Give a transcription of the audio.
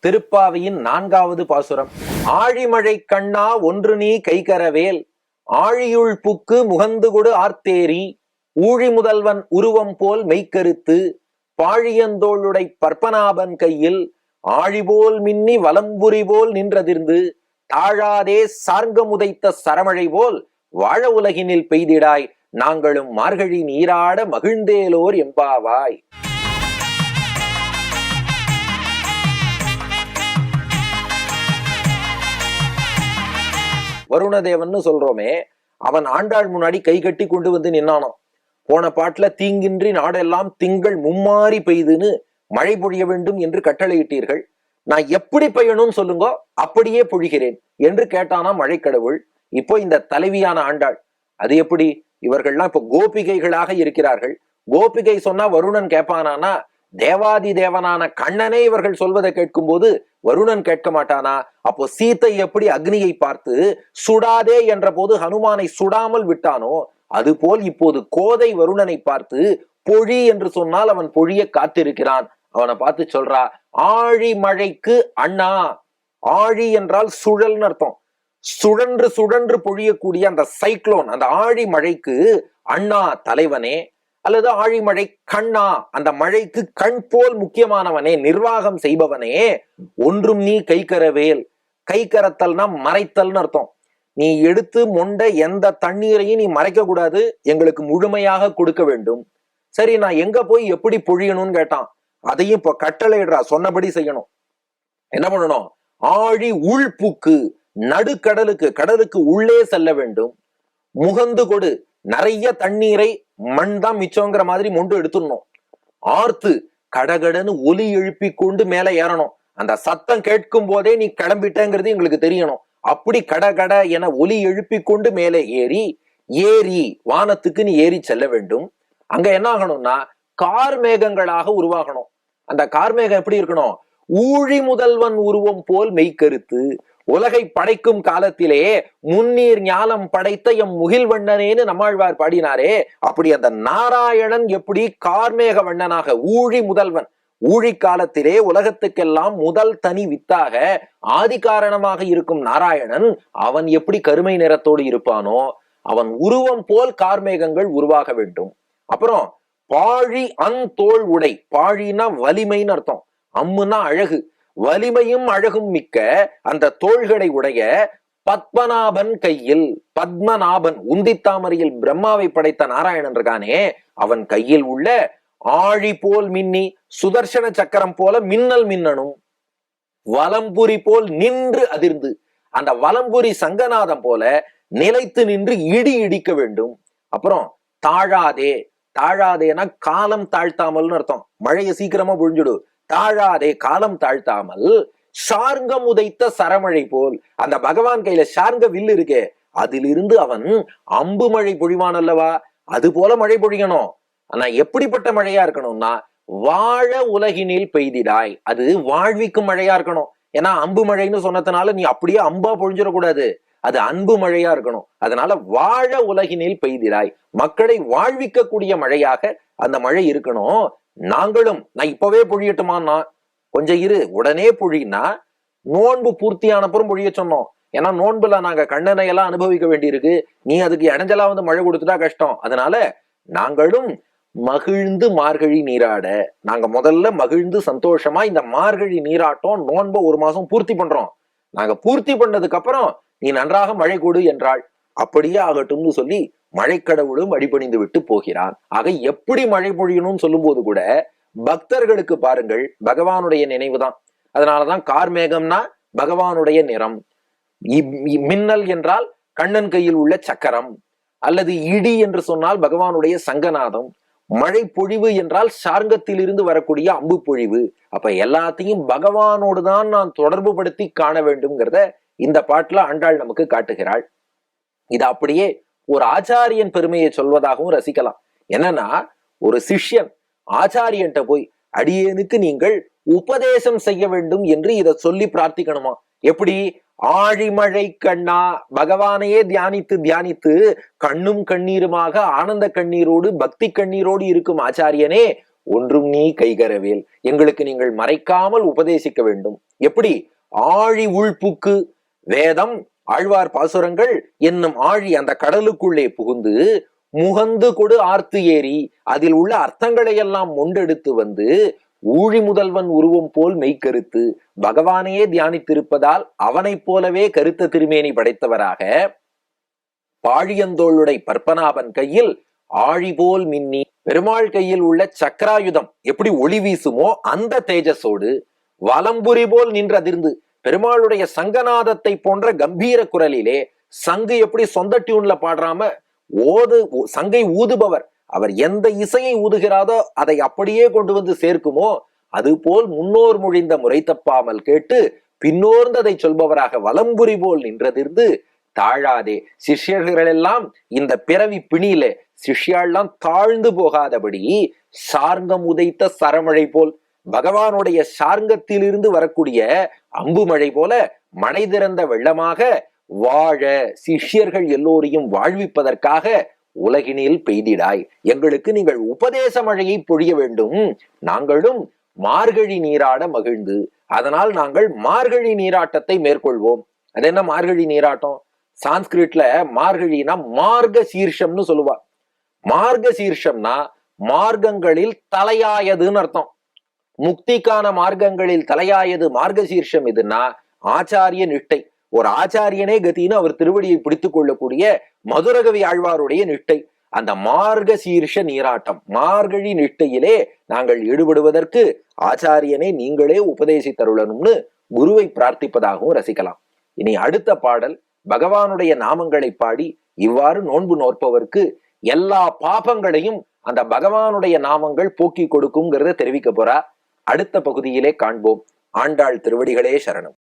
திருப்பாவையின் 4வது பாசுரம். ஆழிமழை கண்ணா ஒன்று நீ கைகரவேல், ஆழியுள் புக்கு முகந்து கொடு ஆர்த்தேரி, ஊழி முதல்வன் உருவம் போல் மெய்க்கருத்து, பாழியந்தோளுடை பற்பனாபன் கையில், ஆழிபோல் மின்னி வலம்புரி போல் நின்றதிர்ந்து, தாழாதே சார்ங்கமுதைத்த சரமழை போல் வாழ உலகினில் பெய்திடாய், நாங்களும் மார்கழி நீராட மகிழ்ந்தேலோர் எம்பாவாய். வருணதேவன் சொல்றோமே, அவன் ஆண்டாள் முன்னாடி கை கட்டி கொண்டு வந்து நின்னானோ. போன பாட்டுல தீங்கின்றி நாடெல்லாம் திங்கள் மும்மாறி பெய்துன்னு மழை பொழிய வேண்டும் என்று கட்டளையிட்டீர்கள், நான் எப்படி பெய்யணும்னு சொல்லுங்க, அப்படியே பொழிகிறேன் என்று கேட்டானா மழை கடவுள். இப்போ இந்த தலைவியான ஆண்டாள், அது எப்படி? இவர்கள்லாம் இப்ப கோபிகைகளாக இருக்கிறார்கள். கோபிகை சொன்னா வருணன் கேட்பானா? தேவாதி தேவனான கண்ணனே இவர்கள் சொல்வதை கேட்கும் போது வருணன் கேட்க மாட்டானா? அப்போ சீத்தை எப்படி அக்னியை பார்த்து சுடாதே என்ற போது ஹனுமானை சுடாமல் விட்டானோ, அதுபோல் இப்போது கோதை வருணனை பார்த்து பொழி என்று சொன்னால் அவன் பொழிய காத்திருக்கிறான். அவனை பார்த்து சொல்றா, ஆழி மழைக்கு அண்ணா. ஆழி என்றால் சுழல்னு அர்த்தம். சுழன்று சுழன்று பொழியக்கூடிய அந்த சைக்ளோன், அந்த ஆழி மழைக்கு அண்ணா தலைவனே, அல்லது ஆழிமழை கண்ணா, அந்த மழைக்கு கண் போல் முக்கியமானவனே, நிர்வாகம் செய்பவனே, ஒன்றும் நீ கைகரவேல். கைகரத்தல்னா மறைத்தல்னு அர்த்தம். நீ எடுத்து மொண்ட எந்த தண்ணீரையும் நீ மறைக்க கூடாது, எங்களுக்கு முழுமையாக கொடுக்க வேண்டும். சரி, நான் எங்க போய் எப்படி பொழியணும்னு கேட்டான். அதையும் இப்ப கட்டளையிடுறா, சொன்னபடி செய்யணும். என்ன பண்ணணும்? ஆழி உள்புக்கு, நடுக்கடலுக்கு, கடலுக்கு உள்ளே செல்ல வேண்டும். முகந்து கொடு, நிறைய தண்ணீரை, மண் தான் மிச்சங்கிற மாதிரி மொண்டு எடுத்துடணும். ஆர்த்து, கடகடன்னு ஒலி எழுப்பி கொண்டு மேல ஏறணும். அந்த சத்தம் கேட்கும் போதே நீ கிளம்பிட்டேங்கிறது எங்களுக்கு தெரியணும். அப்படி கடகட என ஒலி எழுப்பி கொண்டு மேலே ஏறி வானத்துக்கு நீ ஏறி செல்ல வேண்டும். அங்க என்ன ஆகணும்னா கார்மேகங்களாக உருவாகணும். அந்த கார்மேகம் எப்படி இருக்கணும்? ஊழி முதல்வன் உருவம் போல் மெய்க்கருத்து. உலகை படைக்கும் காலத்திலே முன்னீர் ஞானம் படைத்த எம் முகில்வண்ணனேன்னு நம்மாழ்வார் பாடினாரே, அப்படி அந்த நாராயணன் எப்படி கார்மேக வண்ணனாக, ஊழி முதல்வன், ஊழி காலத்திலே உலகத்துக்கெல்லாம் முதல் தனி வித்தாக ஆதி காரணமாக இருக்கும் நாராயணன், அவன் எப்படி கருமை நிறத்தோடு இருப்பானோ, அவன் உருவம் போல் கார்மேகங்கள் உருவாக வேண்டும். அப்புறம் பாழி அந்தோள் உடை. பாழினா வலிமைன்னு அர்த்தம், அம்முனா அழகு. வலிமையும் அழகும் மிக்க அந்த தோள்களை உடைய பத்மநாபன் கையில், பத்மநாபன் உந்தித்தாமரையில் பிரம்மாவை படைத்த நாராயணன் இருக்கானே, அவன் கையில் உள்ள ஆழி போல் மின்னி, சுதர்சன சக்கரம் போல மின்னல் மின்னணும். வலம்புரி போல் நின்று அதிர்ந்து, அந்த வலம்புரி சங்கநாதம் போல நிலைத்து நின்று இடி இடிக்க வேண்டும். அப்புறம் தாழாதே. தாழாதேனா காலம் தாழ்த்தாமல்னு அர்த்தம். மழையை சீக்கிரமா பொழிஞ்சுடு. தாழாதே, காலம் தாழ்த்தாமல். சார்ங்கம் உதைத்த சரமழை போல், அந்த பகவான் கையில சார்ங்க வில்லு இருக்கே, அதிலிருந்து அவன் அம்பு மழை பொழிவான் அல்லவா, அது போல மழை பொழியணும். ஆனா எப்படிப்பட்ட மழையா இருக்கணும்னா வாழ உலகினில் பெய்திடாய். அது வாழ்விக்கும் மழையா இருக்கணும். ஏன்னா அம்பு மழைன்னு சொன்னதுனால நீ அப்படியே அம்பா பொழிஞ்சிடக்கூடாது, அது அன்பு மழையா இருக்கணும். அதனால வாழ உலகினில் பெய்திடாய், மக்களை வாழ்விக்க கூடிய மழையாக அந்த மழை இருக்கணும். நாங்களும், நான் இப்பவே பொழியட்டுமான்னா, கொஞ்சம் இரு, உடனே பொழினா நோன்பு பூர்த்தியானப்புறம் பொழிய சொன்னோம். ஏன்னா நோன்புல நாங்க கண்ணனை எல்லாம் அனுபவிக்க வேண்டியிருக்கு, நீ அதுக்கு இடைஞ்சலா வந்து மழை கொடுத்துட்டா கஷ்டம். அதனால நாங்களும் மகிழ்ந்து மார்கழி நீராட, நாங்க முதல்ல மகிழ்ந்து சந்தோஷமா இந்த மார்கழி நீராட்டம் நோன்பை 1 மாசம் பூர்த்தி பண்றோம். நாங்க பூர்த்தி பண்ணதுக்கு அப்புறம் நீ நன்றாக மழை கொடு என்றாள். அப்படியே ஆகட்டும்னு சொல்லி மழைக்கடவுளும் அடிபணிந்து விட்டு போகிறான். ஆக எப்படி மழை பொழியணும்னு சொல்லும் போது கூட பக்தர்களுக்கு பாருங்கள், பகவானுடைய நினைவுதான். அதனாலதான் கார்மேகம்னா பகவானுடைய நிறம், மின்னல் என்றால் கண்ணன் கையில் உள்ள சக்கரம், அல்லது இடி என்று சொன்னால் பகவானுடைய சங்கநாதம், மழை பொழிவு என்றால் சார்ங்கத்தில் இருந்து வரக்கூடிய அம்பு பொழிவு. அப்ப எல்லாத்தையும் பகவானோடு தான் நான் தொடர்பு படுத்தி காண வேண்டும்ங்கிறத இந்த பாட்டுல ஆண்டாள் நமக்கு காட்டுகிறாள். இது அப்படியே ஒரு ஆச்சாரியன் பெருமையை சொல்வதாகவும் ரசிக்கலாம். என்னன்னா, ஒரு சிஷ்யன் ஆச்சாரியன்ட்ட போய் அடியேனுக்கு நீங்கள் உபதேசம் செய்ய வேண்டும் என்று இதை சொல்லி பிரார்த்திக்கணுமா? எப்படி? ஆழிமழை கண்ணா, பகவானையே தியானித்து தியானித்து கண்ணும் கண்ணீருமாக ஆனந்த கண்ணீரோடு பக்தி கண்ணீரோடு இருக்கும் ஆச்சாரியனே, ஒன்றும் நீ கைகரவேல், எங்களுக்கு நீங்கள் மறைக்காமல் உபதேசிக்க வேண்டும். எப்படி? ஆழி உள்புக்கு வேதம் ஆழ்வார் பாசுரங்கள் என்னும் ஆழி அந்த கடலுக்குள்ளே புகுந்து முகந்து கொடு ஆர்த்து ஏறி அதில் உள்ள அர்த்தங்களை எல்லாம் மொண்டெடுத்து வந்து ஊழி முதல்வன் உருவம் போல் மெய்கருத்து பகவானையே தியானித்திருப்பதால் அவனைப் போலவே கருத்த திருமேனி படைத்தவராக பாழியந்தோளுடை பற்பனாபன் கையில் ஆழி போல் மின்னி பெருமாள் கையில் உள்ள சக்கராயுதம் எப்படி ஒளி வீசுமோ அந்த தேஜஸோடு வலம்புரி போல் நின்றதிர்ந்து பெருமாளுடைய சங்கநாதத்தை போன்ற கம்பீர குரலிலே, சங்கு எப்படி சொந்த டியூன்ல பாடுறாம சங்கை ஊதுபவர், அவர் எந்த இசையை ஊதுகிறாரோ அதை அப்படியே கொண்டு வந்து சேர்க்குமோ அது போல் முன்னோர் மொழிந்த முறை தப்பாமல் கேட்டு பின்னோர்ந்ததை சொல்பவராக வலம்புரி போல் நின்றதிர்ந்து தாழாதே சிஷ்யர்கள் எல்லாம் இந்த பிறவி பிணியில சிஷ்யாள்லாம் தாழ்ந்து போகாதபடி சார்ங்கம் உதைத்த சரமழை போல் பகவானுடைய சார்ங்கத்திலிருந்து வரக்கூடிய அம்பு மழை போல மழை திறந்த வெள்ளமாக வாழ சிஷ்யர்கள் எல்லோரையும் வாழ்விப்பதற்காக உலகினில் பெய்திடாய், எங்களுக்கு நீங்கள் உபதேச மழையை பொழிய வேண்டும். நாங்களும் மார்கழி நீராட மகிழ்ந்து, அதனால் நாங்கள் மார்கழி நீராட்டத்தை மேற்கொள்வோம். அது என்ன மார்கழி நீராட்டம்? சான்ஸ்கிரிட்ல மார்கழினா மார்க சீர்ஷம்னு சொல்லுவா. மார்க சீர்ஷம்னா மார்க்கங்களில் தலையாயதுன்னு அர்த்தம். முக்திக்கான மார்க்கங்களில் தலையாயது மார்க சீர்ஷம். இதுன்னா ஆச்சாரிய நிட்டை. ஒரு ஆச்சாரியனே கத்தின்னு அவர் திருவடியை பிடித்துக் கொள்ளக்கூடிய மதுரகவி ஆழ்வாருடைய நிட்டை. அந்த மார்க சீர்ஷ நீராட்டம் மார்கழி நிட்டையிலே நாங்கள் ஈடுபடுவதற்கு ஆச்சாரியனை நீங்களே உபதேசித்தருளணும்னு குருவை பிரார்த்திப்பதாகவும் ரசிக்கலாம். இனி அடுத்த பாடல் பகவானுடைய நாமங்களை பாடி இவ்வாறு நோன்பு நோற்பவர்க்கு எல்லா பாபங்களையும் அந்த பகவானுடைய நாமங்கள் போக்கி கொடுக்கும்ங்கிறத தெரிவிக்க போறா. அடுத்த பகுதியிலே காண்போம். ஆண்டாள் திருவடிகளே சரணம்.